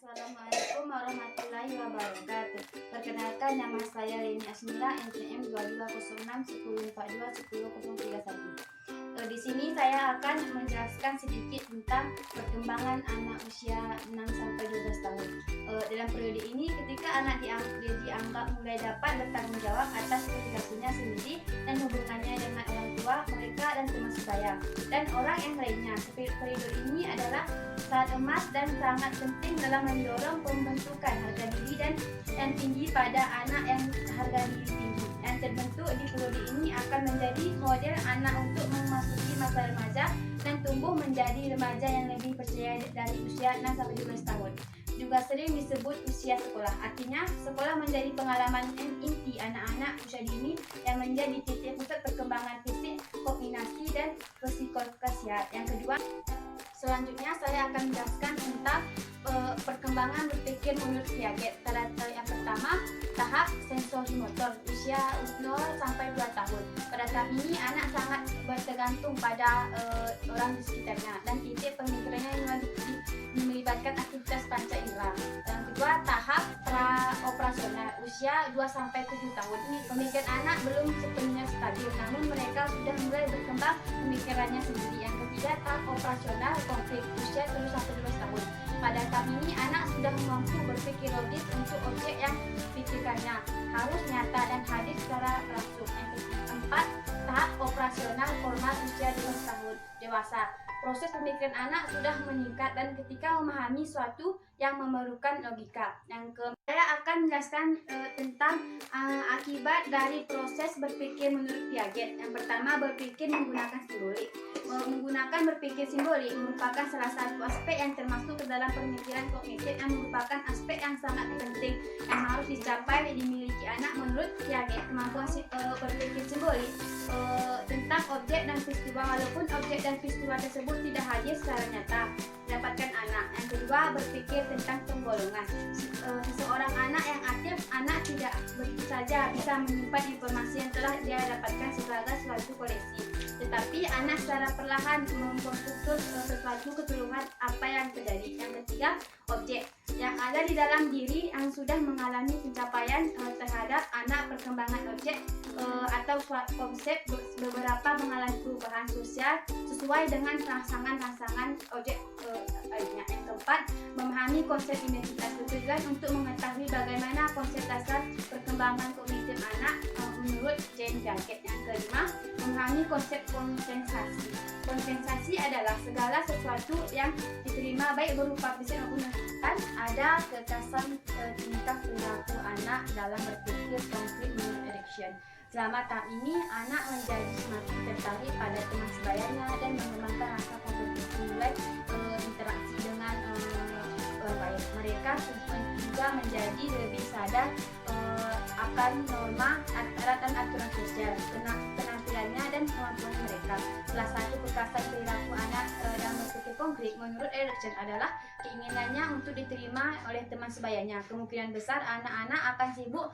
Assalamualaikum warahmatullahi wabarakatuh. Perkenalkan, nama saya Leni Asmila, NPM 220610421031. Di sini saya akan menjelaskan sedikit tentang perkembangan anak usia 6-12 tahun. Dalam periode ini, ketika anak dianggap mulai dapat bertanggung jawab atas perilakunya sendiri dan hubungannya dengan orang tua, mereka dan teman sebaya, dan orang yang lainnya. Periode ini adalah saat emas dan sangat penting dalam mendorong pembentukan harga diri dan yang tinggi pada anak yang harga diri tinggi. Yang terbentuk di periode ini akan menjadi model anak untuk memasuki masa remaja dan tumbuh menjadi remaja yang lebih percaya dari usia 6-12 tahun. Juga sering disebut usia sekolah. Artinya, sekolah menjadi pengalaman inti anak-anak usia dini yang menjadi titik pusat perkembangan fisik, koordinasi, dan psikososial. Yang kedua, selanjutnya saya akan menjelaskan tentang perkembangan berpikir menurut Piaget. Yang pertama, tahap sensori motor usia 0-2 tahun. Pada tahap ini anak sangat bergantung pada orang di sekitarnya dan titik pemikirannya yang melibatkan aktivitas panca indera. Yang kedua, tahap pra-operasional usia 2-7 tahun. Ini pemikiran anak belum sepenuhnya stabil, namun mereka sudah mulai berkembang pemikirannya sendiri. Yang ketiga, tahap operasional konflik usia 10-12 tahun. Pada tahap ini anak sudah mampu berpikir logis untuk objek yang dipikirkannya harus nyata dan hadir secara langsung. Yang keempat, tahap operasional formal usia 12 tahun dewasa. Proses pemikiran anak sudah meningkat dan ketika memahami suatu yang memerlukan logika. Yang keempat, saya akan menjelaskan tentang akibat dari proses berpikir menurut Piaget. Yang pertama, berpikir menggunakan simbolik. Menggunakan berpikir simbolik merupakan salah satu aspek yang termasuk ke dalam pemikiran kognitif yang merupakan aspek yang sangat penting yang harus dicapai dimiliki anak menurut Piaget. Kemampuan berpikir simbolik tentang objek dan peristiwa, walaupun objek dan peristiwa tersebut tidak hadir secara nyata didapatkan anak. Yang kedua, berpikir tentang penggolongan. Seseorang anak yang aktif, anak tidak begitu saja bisa menyimpan informasi yang telah dia dapatkan sebagai suatu koleksi, tetapi anak secara perlahan memperstruktur sesuatu keseluruhan apa yang terjadi. Yang ketiga, objek yang ada di dalam diri yang sudah mengalami pencapaian terhadap anak. Perkembangan objek atau konsep beberapa mengalami perubahan sosial sesuai dengan rangsangan objek lainnya. Yang keempat, memahami konsep identitas bertujuan untuk mengetahui bagaimana konsep dasar perkembangan kognitif anak menurut Jane Piaget. Yang kelima, memahami konsep kompensasi. Kompensasi adalah segala sesuatu yang diterima baik berupa fisik maupun non-fisik. Ada kekasan tingkah perilaku anak dalam berpikir konflik menurut Erikson. Selama tahap ini, anak menjadi semakin tertarik pada teman sebayanya dan mengembangkan rasa kompetisi, mulai interaksi dengan orang lain. Mereka juga menjadi lebih sadar akan norma dan aturan sosial, penampilannya dan kemampuan mereka. Salah satu kekasan perilaku anak dalam berpikir konkret menurut Erikson adalah keinginannya untuk diterima oleh teman sebayanya. Kemungkinan besar anak-anak akan sibuk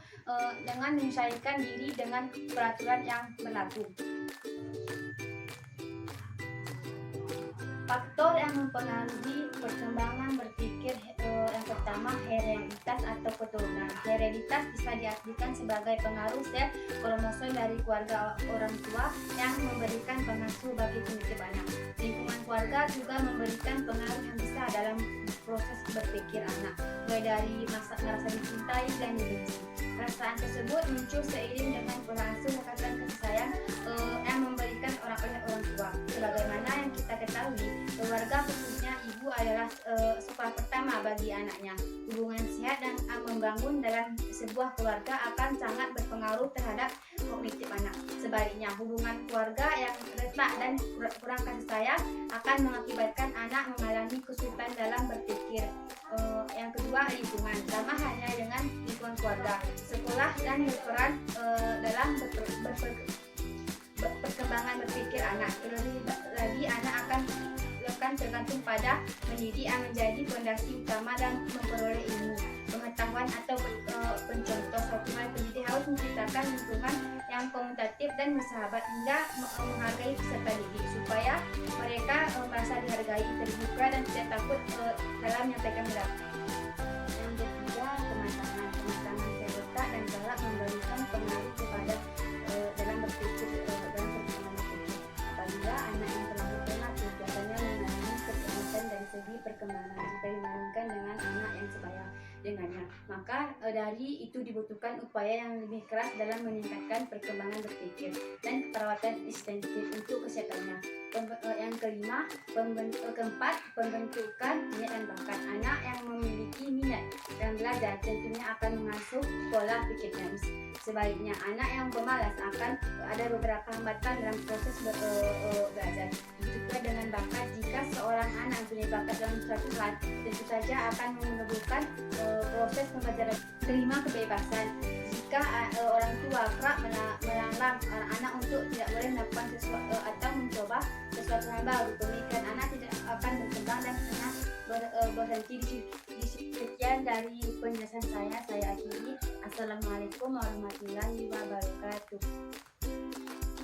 dengan menyesuaikan diri dengan peraturan yang berlaku. Faktor yang mempengaruhi perkembangan berpikir yang pertama, hereditas atau keturunan. Hereditas bisa diartikan sebagai pengaruh sel kromosom dari keluarga orang tua yang memberikan pengasuh bagi kognitif anak. Lingkungan keluarga juga memberikan pengaruh yang besar dalam proses berpikir anak, mulai dari merasa dicintai dan dibenci. Perasaan tersebut muncul seiring dengan pengasuh mengatakan kasih sayang yang memberikan oleh orang tua. Sebagaimana yang kita ketahui, keluarga khususnya ibu adalah sekolah pertama bagi anaknya. Hubungan sehat dan membangun dalam sebuah keluarga akan sangat berpengaruh terhadap kognitif anak. Sebaliknya, hubungan keluarga yang retak dan kurang kasih sayang akan mengakibatkan anak mengalami kesulitan dalam berpikir. Yang kedua, lingkungan. Sama halnya dengan lingkungan keluarga, sekolah dan berperan dalam perkembangan berpikir anak. Terlebih lagi, anak akan tergantung pada pendidik yang menjadi fondasi utama dan memperoleh ilmu, pengetahuan atau pencontoh. Optimal pendidik harus menciptakan lingkungan yang komunikatif dan bersahabat hingga menghargai peserta didik supaya mereka merasa dihargai, terbuka dan tidak takut dalam menyampaikan pendapat. Yang ketiga, kematangan otak dan galak memberikan pengaruh kepada dalam berpikir dalam perkembangan berpikir. Apabila anak yang terlalu penat biasanya mengalami kecemasan dari segi perkembangan jika dibandingkan dengan anak yang sebaya dengannya, maka dari itu dibutuhkan upaya yang lebih keras dalam meningkatkan perkembangan berpikir dan perawatan ekstensif untuk kesehatannya. Yang keempat, pembentukan minat dan bakat. Anak yang memiliki minat dan belajar tentunya akan mengasuh pola pikirnya. Sebaliknya, anak yang pemalas akan ada beberapa hambatan dalam proses belajar. Juga dengan bakat, jika seorang anak punya bakat dalam suatu hal, tentu saja akan memerlukan proses pembelajaran. Kelima, kebebasan. Jika orang tua kerap melarang anak untuk tidak boleh melakukan sesuatu atau mencoba sesuatu yang baru, pemikiran anak tidak akan berkembang dan pernah berhenti di situ. Sekian dari penjelasan saya akhiri. Assalamualaikum warahmatullahi wabarakatuh.